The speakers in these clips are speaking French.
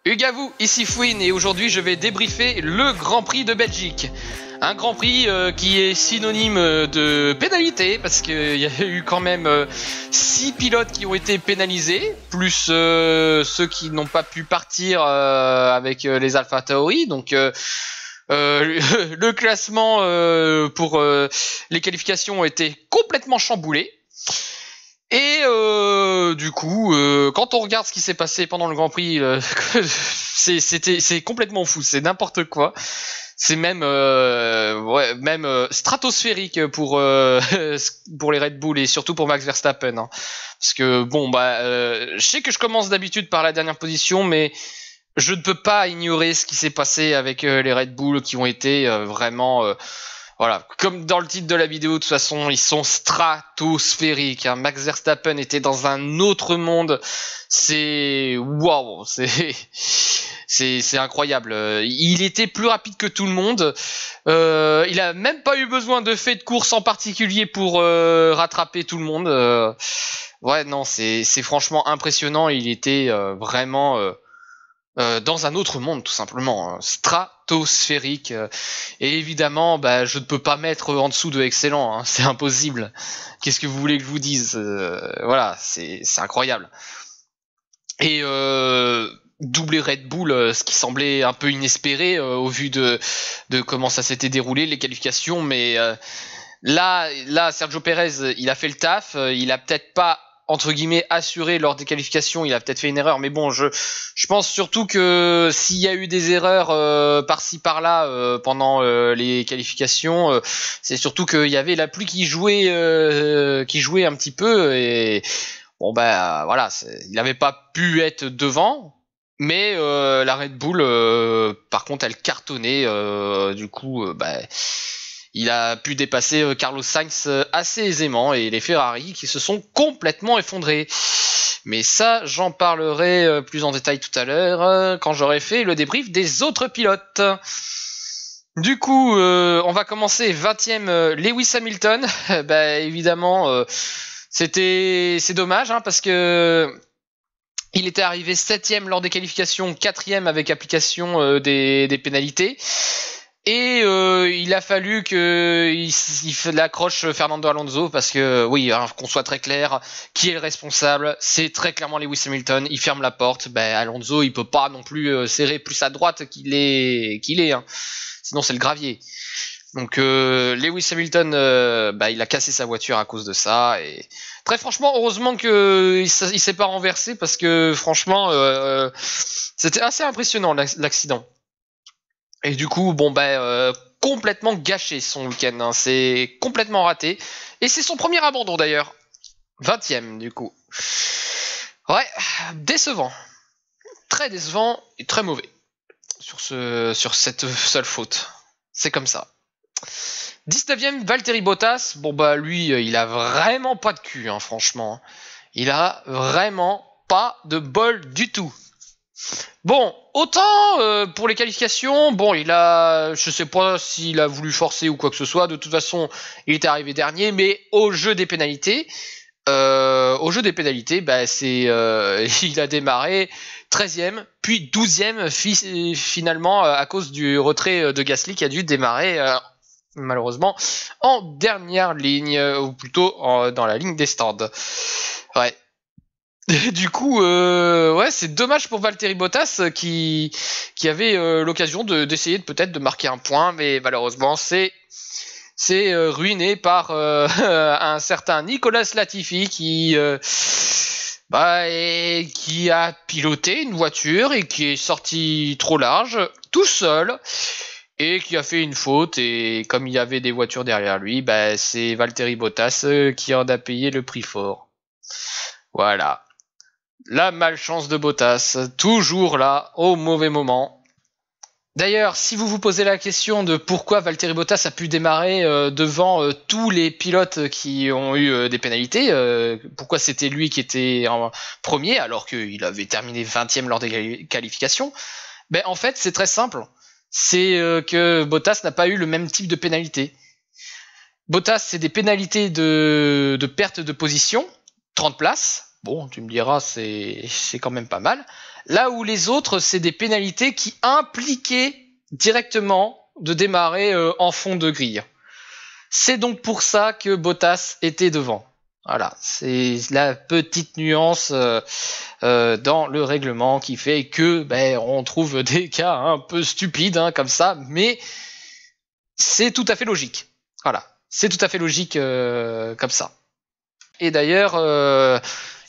Hugues à vous, ici Fouine et aujourd'hui je vais débriefer le Grand Prix de Belgique. Un Grand Prix qui est synonyme de pénalité parce qu'il y a eu quand même 6 pilotes qui ont été pénalisés, plus ceux qui n'ont pas pu partir avec les Alpha Tauri. Donc le classement pour les qualifications a été complètement chamboulé. Et du coup, quand on regarde ce qui s'est passé pendant le Grand Prix, c'est complètement fou, c'est n'importe quoi. C'est même stratosphérique pour pour les Red Bull et surtout pour Max Verstappen. Hein. Parce que bon je sais que je commence d'habitude par la dernière position, mais je ne peux pas ignorer ce qui s'est passé avec les Red Bull qui ont été vraiment voilà, comme dans le titre de la vidéo, de toute façon, ils sont stratosphériques. Hein. Max Verstappen était dans un autre monde. C'est waouh, c'est incroyable. Il était plus rapide que tout le monde. Il a même pas eu besoin de fait de course en particulier pour rattraper tout le monde. Ouais, non, c'est franchement impressionnant. Il était vraiment dans un autre monde, tout simplement, stratosphérique. Et évidemment, je ne peux pas mettre en dessous de excellent, hein, c'est impossible. Qu'est-ce que vous voulez que je vous dise voilà, c'est incroyable. Et doubler Red Bull, ce qui semblait un peu inespéré au vu de comment ça s'était déroulé, les qualifications, mais là, Sergio Pérez, il a fait le taf, il a peut-être pas entre guillemets assuré lors des qualifications, il a peut-être fait une erreur, mais bon, je pense surtout que s'il y a eu des erreurs par-ci par-là pendant les qualifications, c'est surtout qu'il y avait la pluie qui jouait un petit peu et bon voilà, il n'avait pas pu être devant. Mais la Red Bull, par contre, elle cartonnait. Du coup, il a pu dépasser Carlos Sainz assez aisément et les Ferrari qui se sont complètement effondrés. Mais ça, j'en parlerai plus en détail tout à l'heure quand j'aurai fait le débrief des autres pilotes. Du coup, on va commencer 20e Lewis Hamilton. Évidemment, c'est dommage hein, parce que il était arrivé 7e lors des qualifications, 4e avec application des pénalités. Et il a fallu qu'il accroche Fernando Alonso parce que oui, hein, qu'on soit très clair, qui est le responsable? C'est très clairement Lewis Hamilton. Il ferme la porte. Alonso, il peut pas non plus serrer plus à droite qu'il est. Hein. Sinon, c'est le gravier. Donc Lewis Hamilton, il a cassé sa voiture à cause de ça. Et très franchement, heureusement que il s'est pas renversé parce que franchement, c'était assez impressionnant l'accident. Et du coup, complètement gâché son week-end, hein. C'est complètement raté. Et c'est son premier abandon d'ailleurs. 20e du coup. Ouais, décevant. Très décevant et très mauvais. Sur cette seule faute. C'est comme ça. 19e, Valtteri Bottas. Lui, il a vraiment pas de cul, hein, franchement. Il a vraiment pas de bol du tout. Bon, autant pour les qualifications, je sais pas s'il a voulu forcer ou quoi que ce soit. De toute façon, il était arrivé dernier, mais au jeu des pénalités, il a démarré 13e, puis 12e finalement à cause du retrait de Gasly qui a dû démarrer malheureusement en dernière ligne, ou plutôt dans la ligne des stands. Ouais. Du coup, c'est dommage pour Valtteri Bottas qui avait l'occasion d'essayer peut-être de marquer un point, mais malheureusement c'est ruiné par un certain Nicolas Latifi qui a piloté une voiture et qui est sorti trop large tout seul et qui a fait une faute, et comme il y avait des voitures derrière lui, c'est Valtteri Bottas qui en a payé le prix fort. Voilà. La malchance de Bottas, toujours là, au mauvais moment. D'ailleurs, si vous vous posez la question de pourquoi Valtteri Bottas a pu démarrer devant tous les pilotes qui ont eu des pénalités, pourquoi c'était lui qui était en premier alors qu'il avait terminé 20e lors des qualifications, en fait, c'est très simple. C'est que Bottas n'a pas eu le même type de pénalité. Bottas, c'est des pénalités de perte de position, 30 places. Bon, tu me diras, c'est quand même pas mal. Là où les autres, c'est des pénalités qui impliquaient directement de démarrer en fond de grille. C'est donc pour ça que Bottas était devant. Voilà, c'est la petite nuance dans le règlement qui fait que on trouve des cas un peu stupides comme ça, mais c'est tout à fait logique. Voilà, c'est tout à fait logique comme ça. Et d'ailleurs,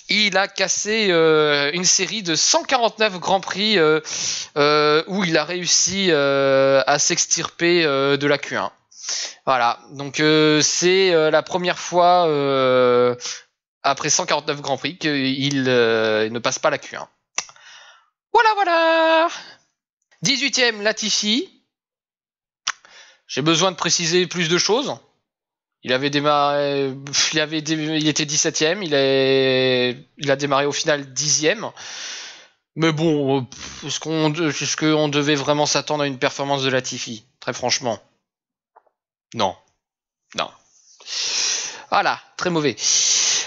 il a cassé une série de 149 Grands Prix où il a réussi à s'extirper de la Q1. Voilà, donc c'est la première fois après 149 Grands Prix qu'il ne passe pas la Q1. Voilà. 18ème Latifi. J'ai besoin de préciser plus de choses. Il avait démarré, il était 17ème, il a démarré au final 10ème. Mais bon, est-ce qu'on devait vraiment s'attendre à une performance de Latifi? Très franchement. Non. Voilà, très mauvais.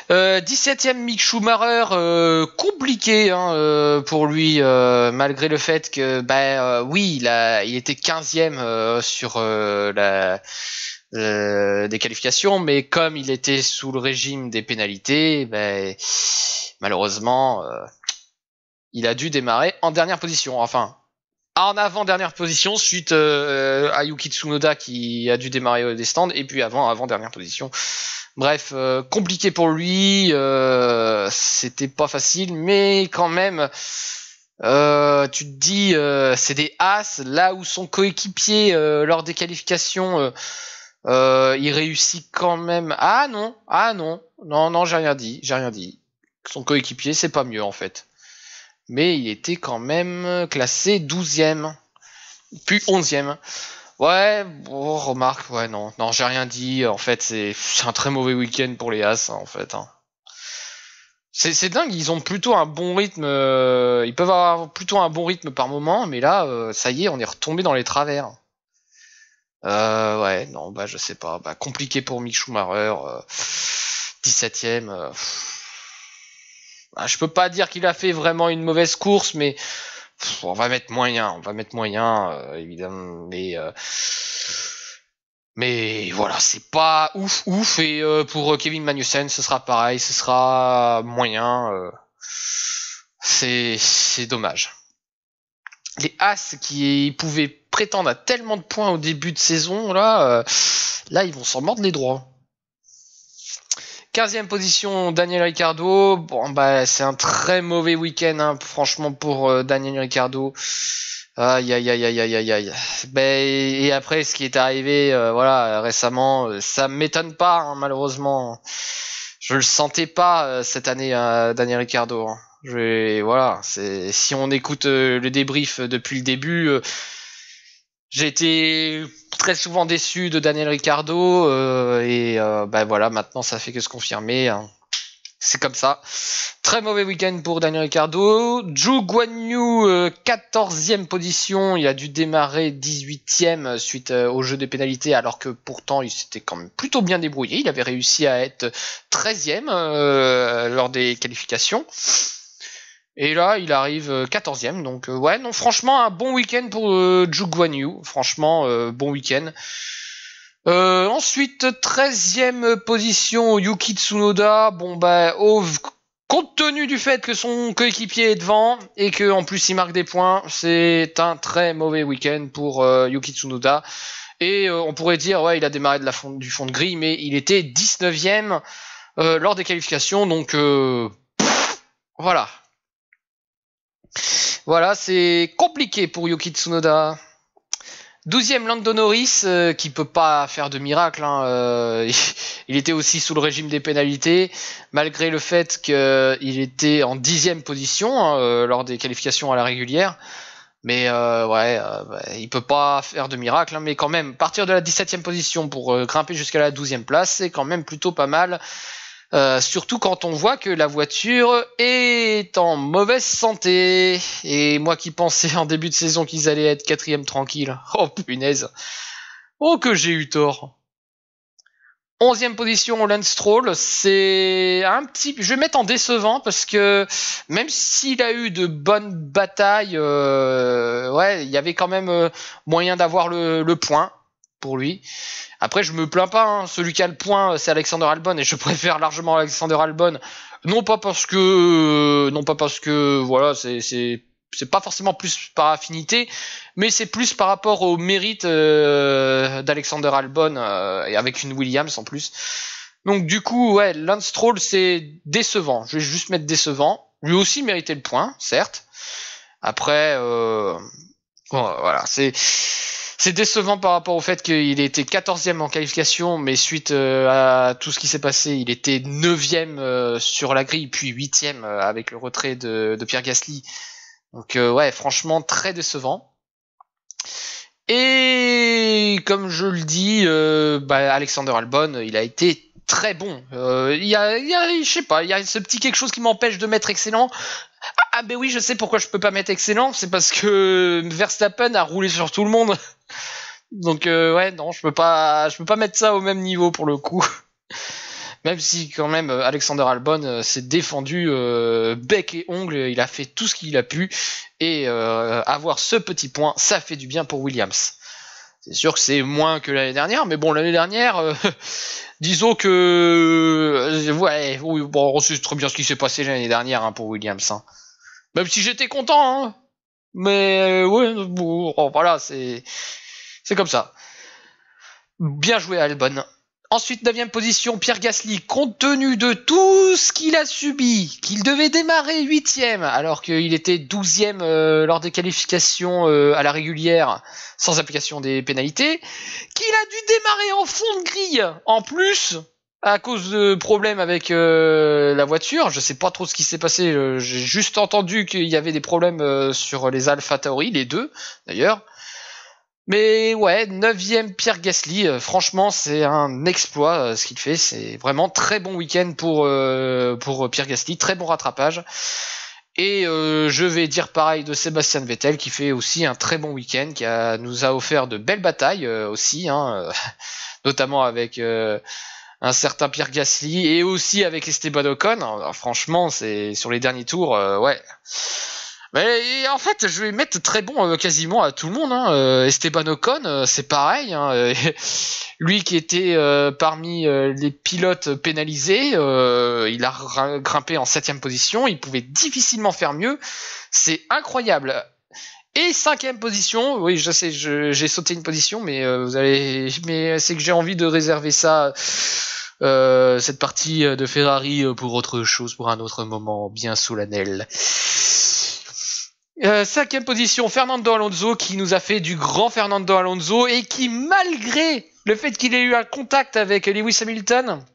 17ème Mick Schumacher, compliqué pour lui, malgré le fait que oui, il était 15ème sur la des qualifications, mais comme il était sous le régime des pénalités, malheureusement, il a dû démarrer en dernière position. Enfin, en avant-dernière position suite à Yuki Tsunoda qui a dû démarrer des stands, et puis avant-dernière position. Bref, compliqué pour lui, c'était pas facile, mais quand même, tu te dis, c'est des As, là où son coéquipier, lors des qualifications, il réussit quand même. Ah non, j'ai rien dit. Son coéquipier, c'est pas mieux en fait. Mais il était quand même classé 12ème, puis 11ème. Ouais, bon, remarque, ouais, non, j'ai rien dit. En fait, c'est un très mauvais week-end pour les As, en fait. C'est dingue, ils ont plutôt un bon rythme. Ils peuvent avoir plutôt un bon rythme par moment, mais là, ça y est, on est retombé dans les travers. Ouais, non, je sais pas. Compliqué pour Mick Schumacher. 17ème. Je peux pas dire qu'il a fait vraiment une mauvaise course, mais on va mettre moyen, évidemment. Mais voilà, c'est pas ouf. Et pour Kevin Magnussen, ce sera pareil, ce sera moyen. C'est dommage. Les As qui pouvaient prétendre à tellement de points au début de saison, là ils vont s'en mordre les doigts. 15ème position, Daniel Ricciardo. Bon, c'est un très mauvais week-end, franchement, pour Daniel Ricciardo. Aïe. Et après, ce qui est arrivé, récemment, ça m'étonne pas, malheureusement. Je le sentais pas cette année, Daniel Ricciardo. Si on écoute le débrief depuis le début, j'ai été très souvent déçu de Daniel Ricciardo maintenant ça fait que se confirmer. C'est comme ça. Très mauvais week-end pour Daniel Ricciardo. Zhou Guanyu, 14e position. Il a dû démarrer 18e suite au jeu des pénalités, alors que pourtant il s'était quand même plutôt bien débrouillé. Il avait réussi à être 13e lors des qualifications. Et là, il arrive 14ème, donc franchement, un bon week-end pour Zhou Guanyu. Franchement, bon week-end. Ensuite, 13ème position, Yuki Tsunoda. Compte tenu du fait que son coéquipier est devant et que en plus il marque des points, c'est un très mauvais week-end pour Yuki Tsunoda. Et on pourrait dire, il a démarré du fond de grille, mais il était 19ème lors des qualifications, donc voilà. Voilà, c'est compliqué pour Yuki Tsunoda. 12ème Lando Norris, qui peut pas faire de miracle. Il était aussi sous le régime des pénalités, malgré le fait qu'il était en 10ème position lors des qualifications à la régulière. Mais il peut pas faire de miracle. Mais quand même, partir de la 17ème position pour grimper jusqu'à la 12ème place, c'est quand même plutôt pas mal. Surtout quand on voit que la voiture est en mauvaise santé. Et moi qui pensais en début de saison qu'ils allaient être 4ème tranquille. Oh punaise. Oh que j'ai eu tort. 11e position, Lance Stroll, c'est un petit... Je vais mettre en décevant parce que même s'il a eu de bonnes batailles, ouais, il y avait quand même moyen d'avoir le point pour lui. Après, je me plains pas, hein. Celui qui a le point, c'est Alexander Albon et je préfère largement Alexander Albon. Non pas parce que, voilà, c'est pas forcément plus par affinité, mais c'est plus par rapport au mérite d'Alexander Albon et avec une Williams en plus. Donc du coup, ouais, Lance Stroll c'est décevant. Je vais juste mettre décevant. Lui aussi méritait le point, certes. Après, voilà, c'est décevant par rapport au fait qu'il était 14e en qualification, mais suite à tout ce qui s'est passé, il était 9e sur la grille, puis 8e avec le retrait de Pierre Gasly. Donc ouais, franchement, très décevant. Et comme je le dis, Alexander Albon, il a été très bon. Je sais pas, il y a ce petit quelque chose qui m'empêche de mettre excellent. Ah ben oui, je sais pourquoi je peux pas mettre excellent, c'est parce que Verstappen a roulé sur tout le monde. Donc ouais, non, je peux pas mettre ça au même niveau pour le coup. Même si quand même Alexander Albon s'est défendu bec et ongle, il a fait tout ce qu'il a pu et avoir ce petit point, ça fait du bien pour Williams. C'est sûr que c'est moins que l'année dernière, mais bon, l'année dernière, disons que ouais, bon, on sait très bien ce qui s'est passé l'année dernière pour Williams. Hein. Même si j'étais content, hein. Mais ouais, bon, voilà, c'est comme ça. Bien joué Albon. Ensuite, 9e position, Pierre Gasly, compte tenu de tout ce qu'il a subi, qu'il devait démarrer 8e, alors qu'il était 12e lors des qualifications à la régulière, sans application des pénalités, qu'il a dû démarrer en fond de grille, en plus, à cause de problèmes avec la voiture. Je sais pas trop ce qui s'est passé, j'ai juste entendu qu'il y avait des problèmes sur les Alpha Tauri, les deux, d'ailleurs. Mais ouais, 9e Pierre Gasly, franchement c'est un exploit ce qu'il fait, c'est vraiment très bon week-end pour Pierre Gasly, très bon rattrapage. Et je vais dire pareil de Sébastien Vettel qui fait aussi un très bon week-end, qui nous a offert de belles batailles aussi, notamment avec un certain Pierre Gasly et aussi avec Esteban Ocon. Alors, franchement, c'est sur les derniers tours, ouais. Mais en fait, je vais mettre très bon quasiment à tout le monde. Esteban Ocon, c'est pareil. Lui qui était parmi les pilotes pénalisés, il a grimpé en 7e position. Il pouvait difficilement faire mieux. C'est incroyable. Et 5e position, oui, je sais, j'ai sauté une position, mais mais c'est que j'ai envie de réserver ça, cette partie de Ferrari pour autre chose, pour un autre moment bien solennel. 5e position, Fernando Alonso, qui nous a fait du grand Fernando Alonso et qui, malgré le fait qu'il ait eu un contact avec Lewis Hamilton,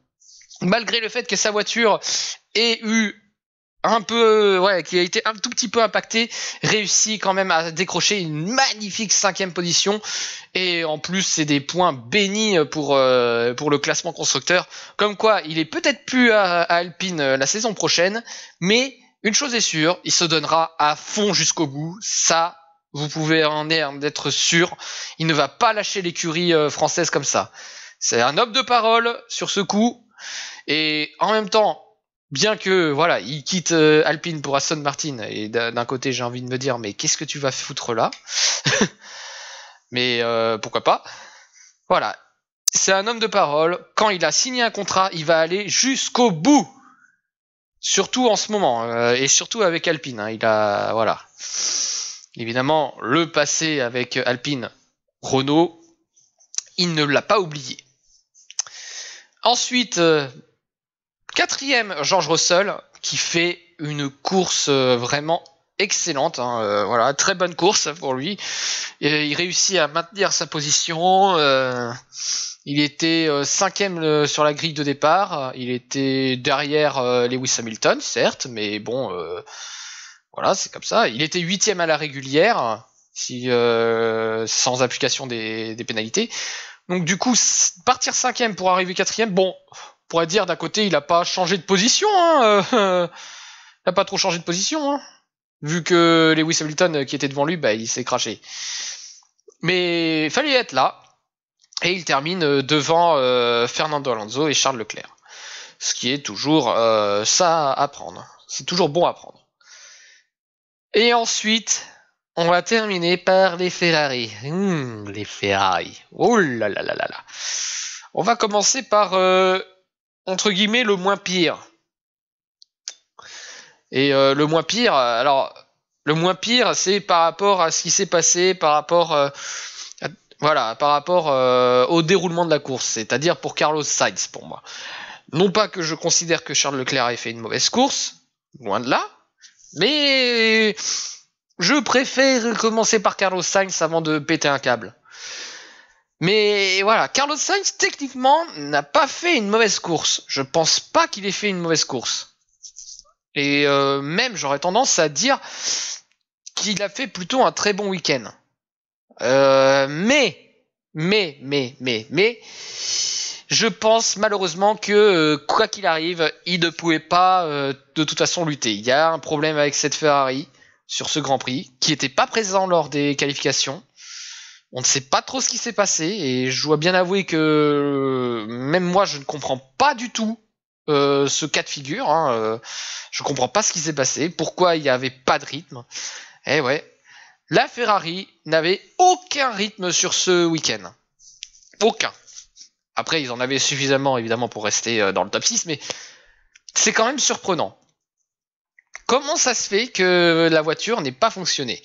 malgré le fait que sa voiture ait eu un peu, qui a été un tout petit peu impacté, réussit quand même à décrocher une magnifique 5e position. Et en plus, c'est des points bénis pour le classement constructeur. Comme quoi, il est peut-être plus à Alpine la saison prochaine, mais une chose est sûre, il se donnera à fond jusqu'au bout. Ça, vous pouvez en être sûr. Il ne va pas lâcher l'écurie française comme ça. C'est un homme de parole sur ce coup. Et en même temps, bien que voilà, il quitte Alpine pour Aston Martin, et d'un côté j'ai envie de me dire mais qu'est-ce que tu vas foutre là? Mais pourquoi pas? Voilà, c'est un homme de parole. Quand il a signé un contrat, il va aller jusqu'au bout. Surtout en ce moment, et surtout avec Alpine. Il a voilà. Évidemment, le passé avec Alpine, Renault, il ne l'a pas oublié. Ensuite, 4e, George Russell, qui fait une course vraiment excellente. Voilà, très bonne course pour lui. Et il réussit à maintenir sa position. Il était 5e sur la grille de départ. Il était derrière Lewis Hamilton, certes, mais bon, voilà, c'est comme ça. Il était 8e à la régulière, sans application des pénalités. Donc du coup, partir 5e pour arriver 4e, bon, on pourrait dire d'un côté, il n'a pas changé de position. Il n'a pas trop changé de position, vu que Lewis Hamilton qui était devant lui, il s'est craché. Mais il fallait être là. Et il termine devant Fernando Alonso et Charles Leclerc. Ce qui est toujours ça à prendre. C'est toujours bon à prendre. Et ensuite, on va terminer par les Ferrari. Les Ferrari. Oh là là là là là. On va commencer par, entre guillemets, le moins pire. Et le moins pire, alors, le moins pire, c'est par rapport à ce qui s'est passé, par rapport, au déroulement de la course. C'est-à-dire pour Carlos Sainz, pour moi. Non pas que je considère que Charles Leclerc ait fait une mauvaise course, loin de là, mais je préfère commencer par Carlos Sainz avant de péter un câble. Mais voilà, Carlos Sainz, techniquement, n'a pas fait une mauvaise course. Je pense pas qu'il ait fait une mauvaise course. Et même, j'aurais tendance à dire qu'il a fait plutôt un très bon week-end. Mais, je pense malheureusement que quoi qu'il arrive, il ne pouvait pas de toute façon lutter. Il y a un problème avec cette Ferrari sur ce Grand Prix qui n'était pas présent lors des qualifications. On ne sait pas trop ce qui s'est passé et je dois bien avouer que même moi je ne comprends pas du tout ce cas de figure. Je comprends pas ce qui s'est passé, pourquoi il n'y avait pas de rythme. Eh ouais, la Ferrari n'avait aucun rythme sur ce week-end. Aucun. Après, ils en avaient suffisamment, évidemment, pour rester dans le top 6, mais c'est quand même surprenant. Comment ça se fait que la voiture n'ait pas fonctionné?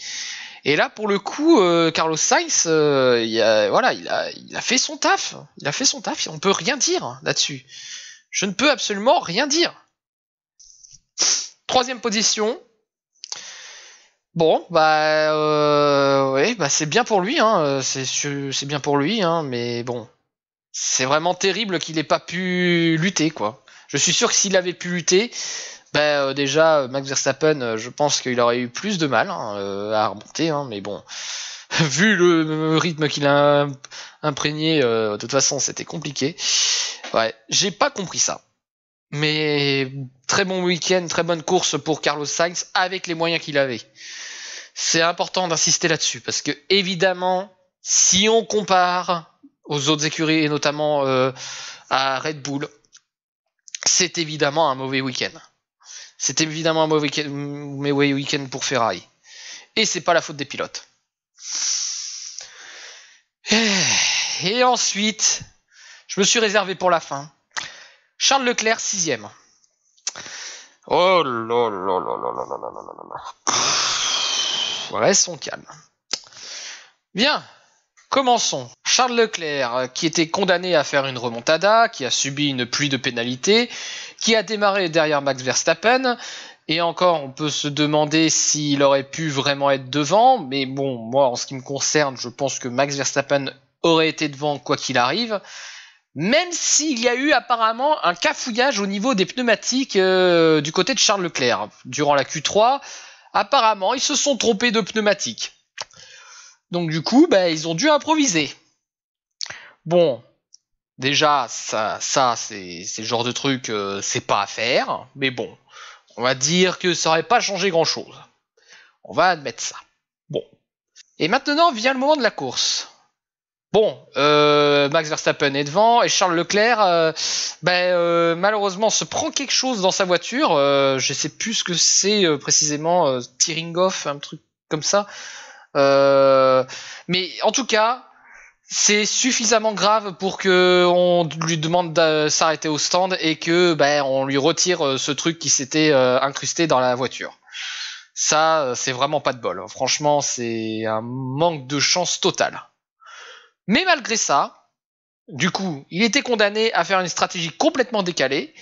Et là, pour le coup, Carlos Sainz, il a fait son taf. Il a fait son taf, on peut rien dire là-dessus. Je ne peux absolument rien dire. 3e position. Bon, c'est bien pour lui, c'est bien pour lui, mais bon, c'est vraiment terrible qu'il ait pas pu lutter, quoi. Je suis sûr que s'il avait pu lutter, déjà Max Verstappen, je pense qu'il aurait eu plus de mal à remonter, mais bon, vu le rythme qu'il a imprégné, de toute façon, c'était compliqué. Ouais, j'ai pas compris ça. Mais très bon week-end, très bonne course pour Carlos Sainz avec les moyens qu'il avait. C'est important d'insister là-dessus parce que évidemment, si on compare aux autres écuries et notamment à Red Bull, c'est évidemment un mauvais week-end. C'est évidemment un mauvais week-end pour Ferrari. Et c'est pas la faute des pilotes. Et ensuite, je me suis réservé pour la fin. Charles Leclerc, 6ème. Oh là là là là là là là là. Restons calmes. Bien, commençons. Charles Leclerc, qui était condamné à faire une remontada, qui a subi une pluie de pénalités, qui a démarré derrière Max Verstappen, et encore, on peut se demander s'il aurait pu vraiment être devant, mais bon, moi, en ce qui me concerne, je pense que Max Verstappen aurait été devant quoi qu'il arrive, même s'il y a eu apparemment un cafouillage au niveau des pneumatiques du côté de Charles Leclerc. Durant la Q3, apparemment, ils se sont trompés de pneumatiques. Donc du coup, ils ont dû improviser. Bon, déjà, ça c'est le genre de truc, c'est pas à faire, mais bon, on va dire que ça aurait pas changé grand-chose. On va admettre ça. Bon. Et maintenant vient le moment de la course. Bon, Max Verstappen est devant et Charles Leclerc, malheureusement, se prend quelque chose dans sa voiture. Je sais plus ce que c'est précisément, tearing off, un truc comme ça. Mais en tout cas, c'est suffisamment grave pour que on lui demande de s'arrêter au stand et que on lui retire ce truc qui s'était incrusté dans la voiture. Ça, c'est vraiment pas de bol. Franchement, c'est un manque de chance totale. Mais malgré ça, du coup, il était condamné à faire une stratégie complètement décalée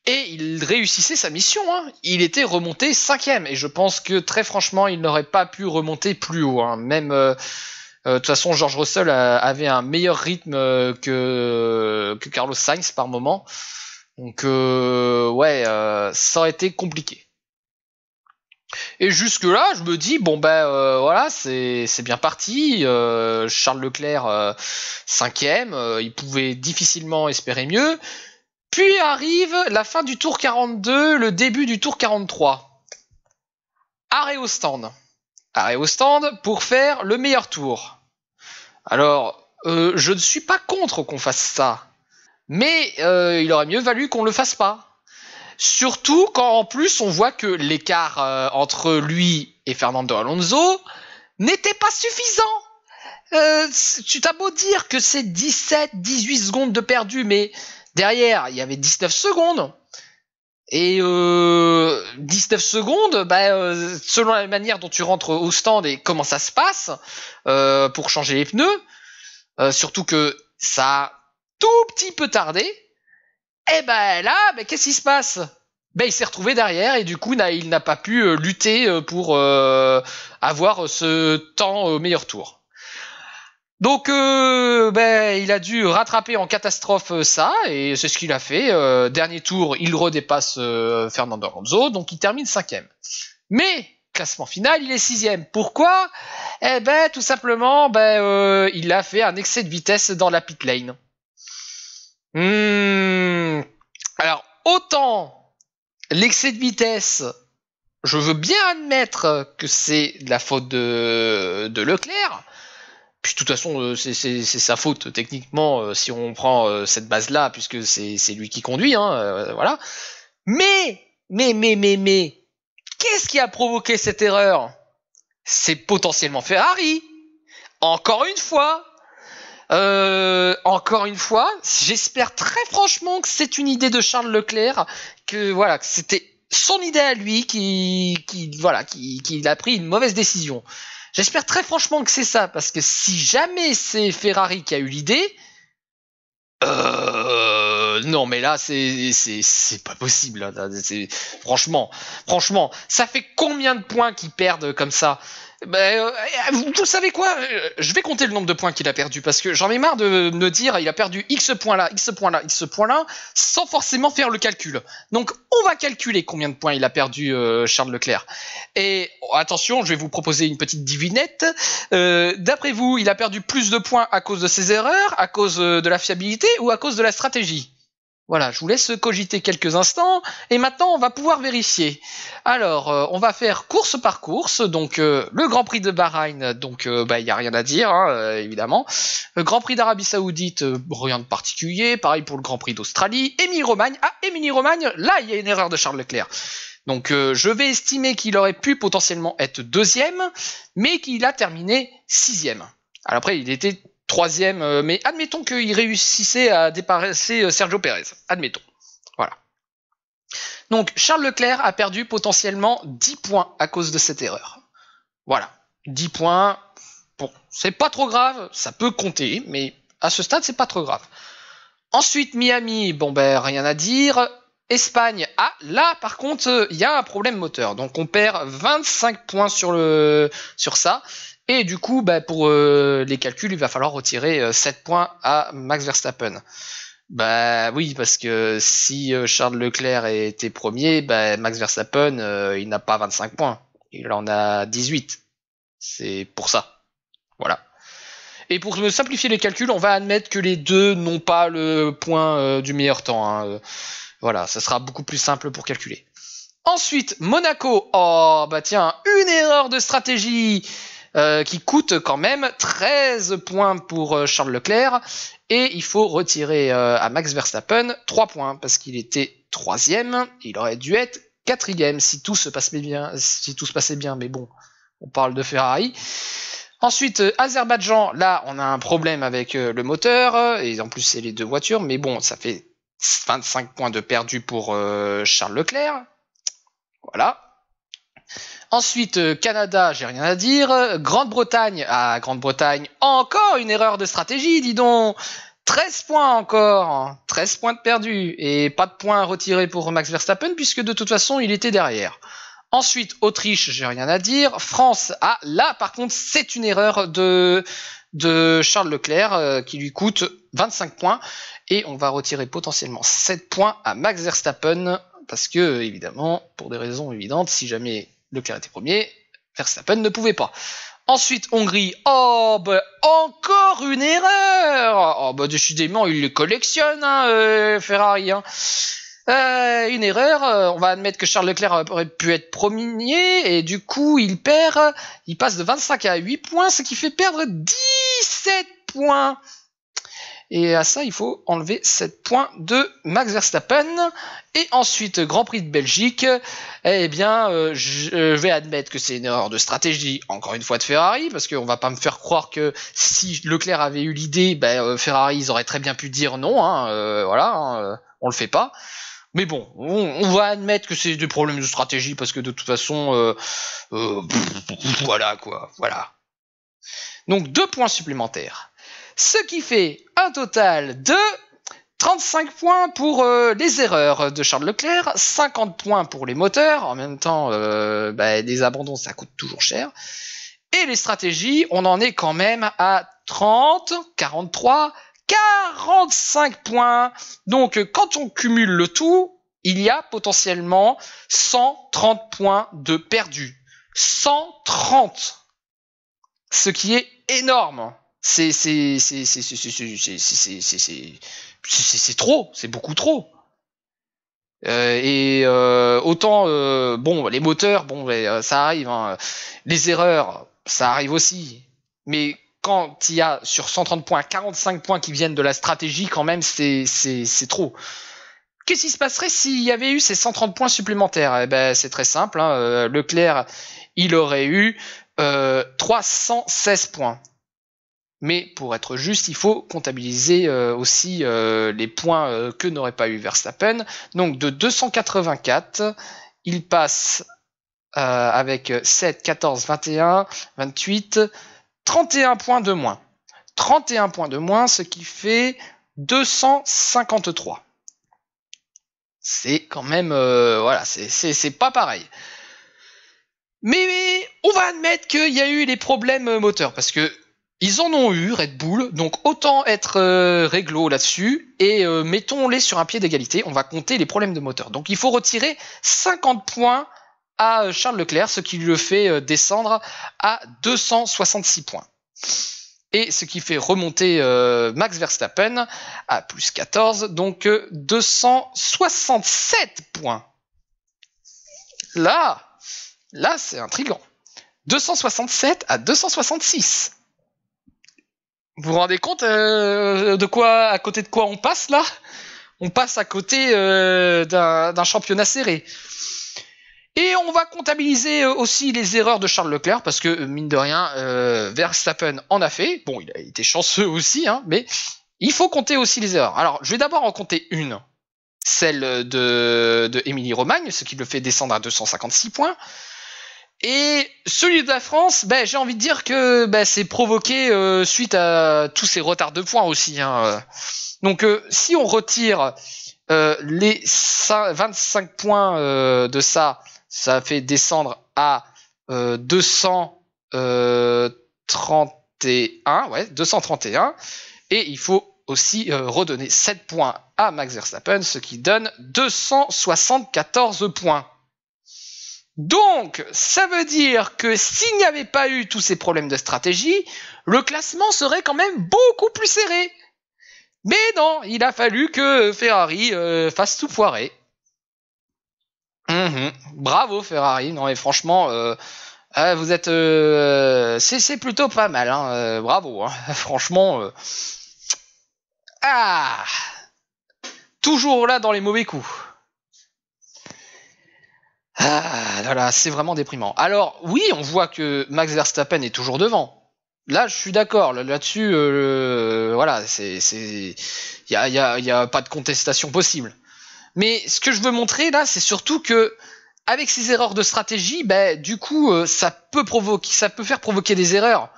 et il réussissait sa mission. Il était remonté 5ème et je pense que très franchement, il n'aurait pas pu remonter plus haut. Même, de toute façon, George Russell avait un meilleur rythme que Carlos Sainz par moment. Donc, ça aurait été compliqué. Et jusque là, je me dis voilà, c'est bien parti. Charles Leclerc 5ème, il pouvait difficilement espérer mieux. Puis arrive la fin du tour 42, le début du tour 43. Arrêt au stand. Arrêt au stand pour faire le meilleur tour. Alors, je ne suis pas contre qu'on fasse ça. Mais il aurait mieux valu qu'on le fasse pas. Surtout quand en plus on voit que l'écart entre lui et Fernando Alonso n'était pas suffisant. Tu t'as beau dire que c'est 17-18 secondes de perdu, mais derrière il y avait 19 secondes. Et 19 secondes, selon la manière dont tu rentres au stand et comment ça se passe pour changer les pneus, surtout que ça a tout petit peu tardé, et là, qu'est-ce qui se passe? Il s'est retrouvé derrière et du coup il n'a pas pu lutter pour avoir ce temps au meilleur tour. Donc il a dû rattraper en catastrophe ça, et c'est ce qu'il a fait. Dernier tour, il redépasse Fernando Alonso, donc il termine 5ème. Mais classement final, il est 6ème. Pourquoi? Tout simplement, il a fait un excès de vitesse dans la pit lane. Alors, autant l'excès de vitesse, je veux bien admettre que c'est de la faute de Leclerc. Puis de toute façon, c'est sa faute techniquement si on prend cette base-là, puisque c'est lui qui conduit, voilà. Mais, qu'est-ce qui a provoqué cette erreur? C'est potentiellement Ferrari. Encore une fois, j'espère très franchement que c'est une idée de Charles Leclerc, que c'était son idée à lui, qu'il a pris une mauvaise décision. J'espère très franchement que c'est ça, parce que si jamais c'est Ferrari qui a eu l'idée, non, mais là c'est pas possible. Là. Franchement, ça fait combien de points qu'ils perdent comme ça? Vous savez quoi? Je vais compter le nombre de points qu'il a perdu, parce que j'en ai marre de me dire il a perdu X points là, X points là, X points là, sans forcément faire le calcul. Donc on va calculer combien de points il a perdu Charles Leclerc. Et attention, je vais vous proposer une petite devinette. D'après vous, il a perdu plus de points à cause de ses erreurs, à cause de la fiabilité ou à cause de la stratégie? Voilà, je vous laisse cogiter quelques instants, et maintenant on va pouvoir vérifier. Alors, on va faire course par course, donc le Grand Prix de Bahreïn, donc il n'y a rien à dire, évidemment. Le Grand Prix d'Arabie Saoudite, rien de particulier, pareil pour le Grand Prix d'Australie. Émilie-Romagne, Émilie-Romagne, là il y a une erreur de Charles Leclerc. Donc je vais estimer qu'il aurait pu potentiellement être 2ème, mais qu'il a terminé 6ème. Alors après, il était 3ème, mais admettons qu'il réussissait à dépasser Sergio Pérez. Admettons. Voilà. Donc, Charles Leclerc a perdu potentiellement 10 points à cause de cette erreur. Voilà. 10 points. Bon, c'est pas trop grave. Ça peut compter, mais à ce stade, c'est pas trop grave. Ensuite, Miami, rien à dire. Espagne, là, par contre, il y a un problème moteur. Donc, on perd 25 points sur ça. Et du coup, pour les calculs, il va falloir retirer 7 points à Max Verstappen. Oui, parce que si Charles Leclerc était premier, Max Verstappen, il n'a pas 25 points. Il en a 18. C'est pour ça. Voilà. Et pour me simplifier les calculs, on va admettre que les deux n'ont pas le point du meilleur temps. Voilà, ça sera beaucoup plus simple pour calculer. Ensuite, Monaco. Oh, tiens, une erreur de stratégie qui coûte quand même 13 points pour Charles Leclerc, et il faut retirer à Max Verstappen 3 points, parce qu'il était 3ème, il aurait dû être 4ème si tout se passait bien, mais bon, on parle de Ferrari. Ensuite, Azerbaïdjan, là on a un problème avec le moteur, et en plus c'est les deux voitures, mais bon, ça fait 25 points de perdu pour Charles Leclerc. Voilà. Ensuite, Canada, j'ai rien à dire. Grande-Bretagne, Grande-Bretagne, encore une erreur de stratégie, dis donc. 13 points encore, 13 points de perdu, et pas de points à retirer pour Max Verstappen, puisque de toute façon, il était derrière. Ensuite, Autriche, j'ai rien à dire. France, là, par contre, c'est une erreur de Charles Leclerc qui lui coûte 25 points, et on va retirer potentiellement 7 points à Max Verstappen, parce que, évidemment, pour des raisons évidentes, si jamais Leclerc était premier, Verstappen ne pouvait pas. Ensuite, Hongrie. Oh, encore une erreur. Oh, décidément, il les collectionne, Ferrari. Une erreur. On va admettre que Charles Leclerc aurait pu être premier, et du coup, il passe de 25 à 8 points, ce qui fait perdre 17 points. Et à ça, il faut enlever 7 points de Max Verstappen. Et ensuite, Grand Prix de Belgique. Eh bien, je vais admettre que c'est une erreur de stratégie, encore une fois, de Ferrari, parce qu'on va pas me faire croire que si Leclerc avait eu l'idée, Ferrari, ils auraient très bien pu dire non, on le fait pas. Mais bon, on va admettre que c'est des problèmes de stratégie, parce que de toute façon, voilà. Donc, 2 points supplémentaires. Ce qui fait un total de 35 points pour les erreurs de Charles Leclerc, 50 points pour les moteurs, en même temps, les abandons, ça coûte toujours cher. Et les stratégies, on en est quand même à 30, 43, 45 points. Donc, quand on cumule le tout, il y a potentiellement 130 points de perdus. 130! Ce qui est énorme. C'est trop, c'est beaucoup trop. Autant les moteurs, ça arrive, hein. Les erreurs, ça arrive aussi. Mais quand il y a sur 130 points, 45 points qui viennent de la stratégie, quand même, c'est trop. Qu'est-ce qui se passerait s'il y avait eu ces 130 points supplémentaires? Eh ben, c'est très simple, hein. Leclerc, il aurait eu 316 points. Mais pour être juste, il faut comptabiliser aussi les points que n'aurait pas eu Verstappen. Donc de 284, il passe avec 7, 14, 21, 28, 31 points de moins. 31 points de moins, ce qui fait 253. C'est quand même... c'est pas pareil. Mais on va admettre qu'il y a eu les problèmes moteurs, parce que ils en ont eu, Red Bull, donc autant être réglo là-dessus, et mettons-les sur un pied d'égalité, on va compter les problèmes de moteur. Donc il faut retirer 50 points à Charles Leclerc, ce qui le fait descendre à 266 points. Et ce qui fait remonter Max Verstappen à plus 14, donc 267 points. Là c'est intriguant. 267 à 266. Vous vous rendez compte à côté de quoi on passe là? On passe à côté d'un championnat serré. Et on va comptabiliser aussi les erreurs de Charles Leclerc, parce que mine de rien, Verstappen en a fait. Bon, il a été chanceux aussi, hein, mais il faut compter aussi les erreurs. Alors, je vais d'abord en compter une, celle de Émilie Romagne, ce qui le fait descendre à 256 points. Et celui de la France, j'ai envie de dire que c'est provoqué suite à tous ces retards de points aussi, hein. Donc si on retire les 25 points de ça fait descendre à 231, et il faut aussi redonner 7 points à Max Verstappen, ce qui donne 274 points. Donc, ça veut dire que s'il n'y avait pas eu tous ces problèmes de stratégie, le classement serait quand même beaucoup plus serré. Mais non, il a fallu que Ferrari fasse tout foirer. Bravo Ferrari, non mais franchement, vous êtes, c'est plutôt pas mal, hein, bravo, hein. Franchement, toujours là dans les mauvais coups. Voilà, c'est vraiment déprimant. Alors, oui, on voit que Max Verstappen est toujours devant. Là, je suis d'accord. Là-dessus, voilà, il y a pas de contestation possible. Mais ce que je veux montrer là, c'est surtout que avec ces erreurs de stratégie, du coup, ça peut faire provoquer des erreurs.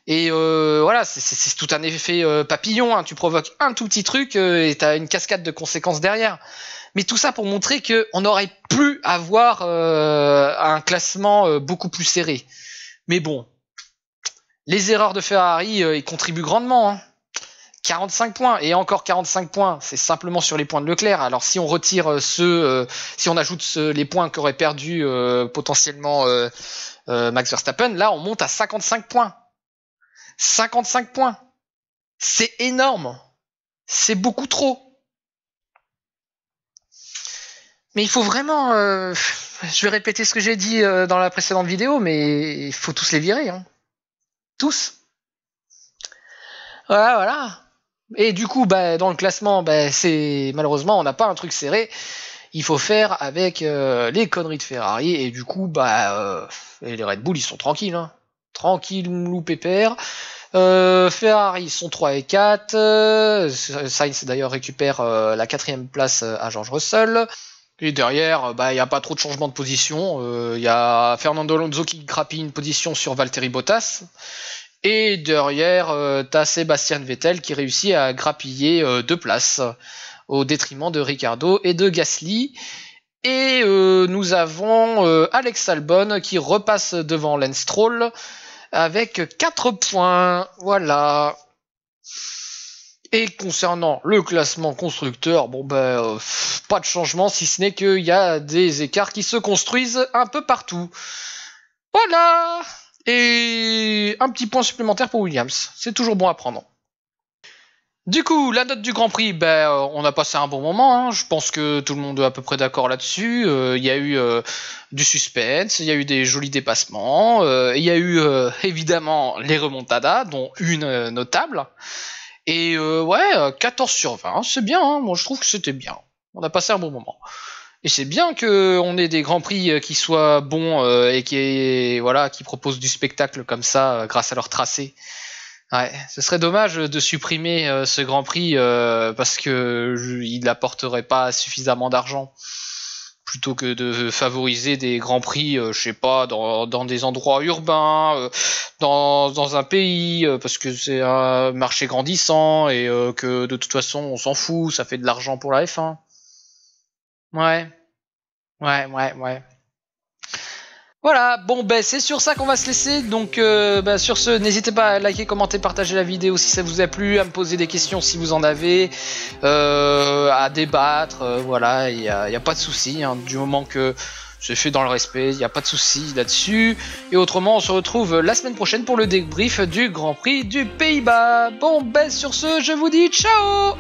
Et voilà, c'est tout un effet papillon, hein. Tu provoques un tout petit truc et t'as une cascade de conséquences derrière. Mais tout ça pour montrer qu'on aurait pu avoir un classement beaucoup plus serré. Mais bon, les erreurs de Ferrari, ils contribuent grandement, hein. 45 points, et encore 45 points, c'est simplement sur les points de Leclerc. Alors si on retire si on ajoute les points qu'aurait perdu potentiellement Max Verstappen, là on monte à 55 points. 55 points. C'est énorme. C'est beaucoup trop. Mais il faut vraiment... je vais répéter ce que j'ai dit dans la précédente vidéo, mais il faut tous les virer, hein. Tous. Voilà, voilà. Et du coup, dans le classement, c'est malheureusement, on n'a pas un truc serré. Il faut faire avec les conneries de Ferrari. Et du coup, et les Red Bull, ils sont tranquilles. Hein. Tranquille, loup pépère. Ferrari, ils sont 3 et 4. Sainz, d'ailleurs, récupère la 4ème place à George Russell. Et derrière, il n'y a pas trop de changement de position. Il y a Fernando Alonso qui grappille une position sur Valtteri Bottas. Et derrière, t'as Sébastien Vettel qui réussit à grappiller 2 places au détriment de Ricciardo et de Gasly. Et nous avons Alex Albon qui repasse devant Lance Stroll avec 4 points. Voilà. Et concernant le classement constructeur, pas de changement si ce n'est qu'il y a des écarts qui se construisent un peu partout. Voilà. Et un petit point supplémentaire pour Williams. C'est toujours bon à prendre. Du coup, la note du Grand Prix, on a passé un bon moment. Hein. Je pense que tout le monde est à peu près d'accord là-dessus. Il y a eu du suspense, il y a eu des jolis dépassements, il y a eu évidemment les remontadas, dont une notable. Et 14 sur 20, c'est bien. Hein. Moi, je trouve que c'était bien. On a passé un bon moment. Et c'est bien qu'on ait des grands prix qui soient bons et qui proposent du spectacle comme ça grâce à leur tracé. Ouais, ce serait dommage de supprimer ce grand prix parce que il apporterait pas suffisamment d'argent. Plutôt que de favoriser des grands prix, je sais pas, dans des endroits urbains, dans un pays, parce que c'est un marché grandissant et que de toute façon on s'en fout, ça fait de l'argent pour la F1. Ouais. Voilà, c'est sur ça qu'on va se laisser. Donc sur ce, n'hésitez pas à liker, commenter, partager la vidéo si ça vous a plu, à me poser des questions si vous en avez, à débattre, voilà, il y a pas de souci, hein, du moment que c'est fait dans le respect, il n'y a pas de souci là-dessus. Et autrement, on se retrouve la semaine prochaine pour le débrief du Grand Prix du Pays-Bas. Sur ce, je vous dis ciao!